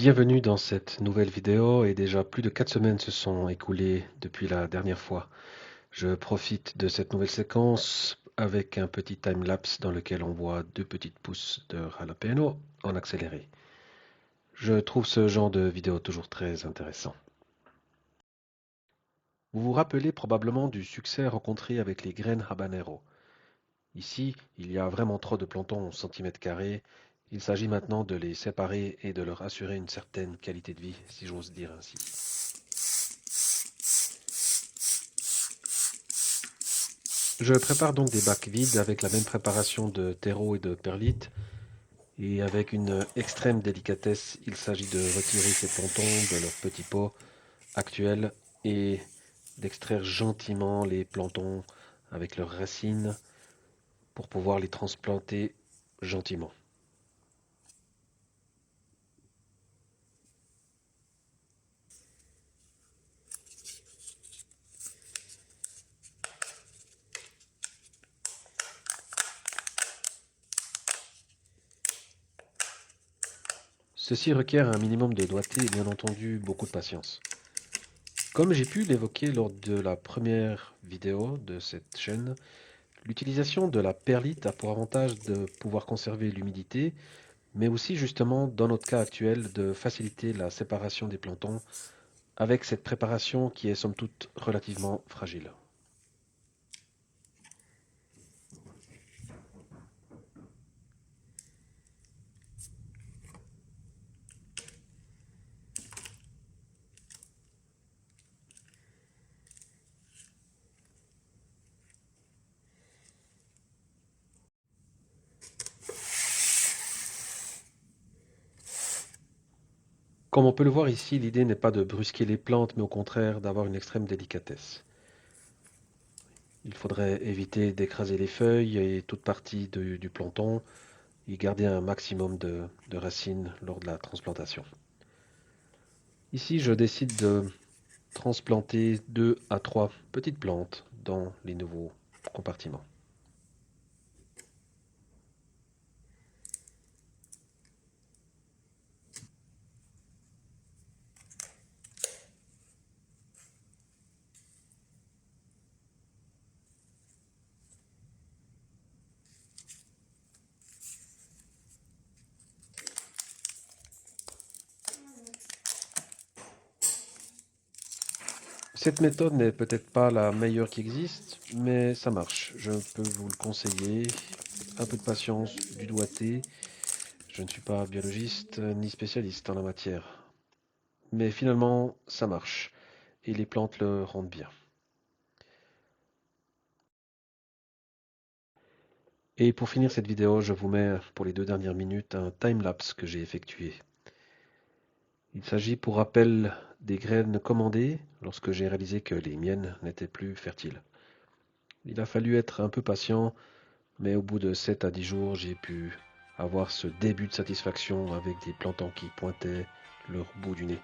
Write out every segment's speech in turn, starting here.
Bienvenue dans cette nouvelle vidéo et déjà plus de 4 semaines se sont écoulées depuis la dernière fois. Je profite de cette nouvelle séquence avec un petit time-lapse dans lequel on voit deux petites pousses de jalapeno en accéléré. Je trouve ce genre de vidéo toujours très intéressant. Vous vous rappelez probablement du succès rencontré avec les graines habanero. Ici, il y a vraiment trop de planton au centimètre carré. Il s'agit maintenant de les séparer et de leur assurer une certaine qualité de vie, si j'ose dire ainsi. Je prépare donc des bacs vides avec la même préparation de terreau et de perlite. Et avec une extrême délicatesse, il s'agit de retirer ces plantons de leur petit pot actuel et d'extraire gentiment les plantons avec leurs racines pour pouvoir les transplanter gentiment. Ceci requiert un minimum de doigté et bien entendu beaucoup de patience. Comme j'ai pu l'évoquer lors de la première vidéo de cette chaîne, l'utilisation de la perlite a pour avantage de pouvoir conserver l'humidité, mais aussi justement dans notre cas actuel de faciliter la séparation des plantons avec cette préparation qui est somme toute relativement fragile. Comme on peut le voir ici, l'idée n'est pas de brusquer les plantes, mais au contraire d'avoir une extrême délicatesse. Il faudrait éviter d'écraser les feuilles et toute partie du planton et garder un maximum de racines lors de la transplantation. Ici, je décide de transplanter 2 à 3 petites plantes dans les nouveaux compartiments. Cette méthode n'est peut-être pas la meilleure qui existe, mais ça marche. Je peux vous le conseiller. Un peu de patience, du doigté. Je ne suis pas biologiste ni spécialiste en la matière. Mais finalement, ça marche. Et les plantes le rendent bien. Et pour finir cette vidéo, je vous mets pour les 2 dernières minutes un time-lapse que j'ai effectué. Il s'agit pour rappel des graines commandées lorsque j'ai réalisé que les miennes n'étaient plus fertiles. Il a fallu être un peu patient, mais au bout de 7 à 10 jours, j'ai pu avoir ce début de satisfaction avec des plantons qui pointaient leur bout du nez.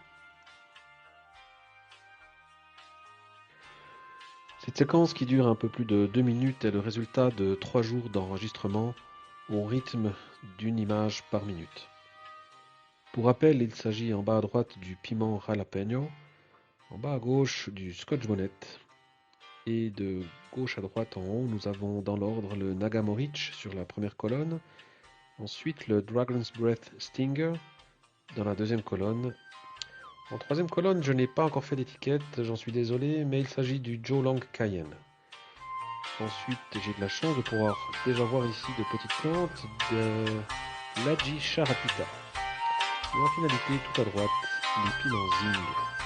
Cette séquence qui dure un peu plus de 2 minutes est le résultat de 3 jours d'enregistrement au rythme d'une image par minute. Pour rappel, il s'agit en bas à droite du piment jalapeno, en bas à gauche du scotch bonnet, et de gauche à droite en haut, nous avons dans l'ordre le Nagamorich sur la première colonne, ensuite le Dragon's Breath Stinger dans la deuxième colonne. En troisième colonne, je n'ai pas encore fait d'étiquette, j'en suis désolé, mais il s'agit du Joe Cayenne. Ensuite, j'ai de la chance de pouvoir déjà voir ici de petites plantes de l'Aji Charapita. Et en finalité, tout à droite, les piments Zing.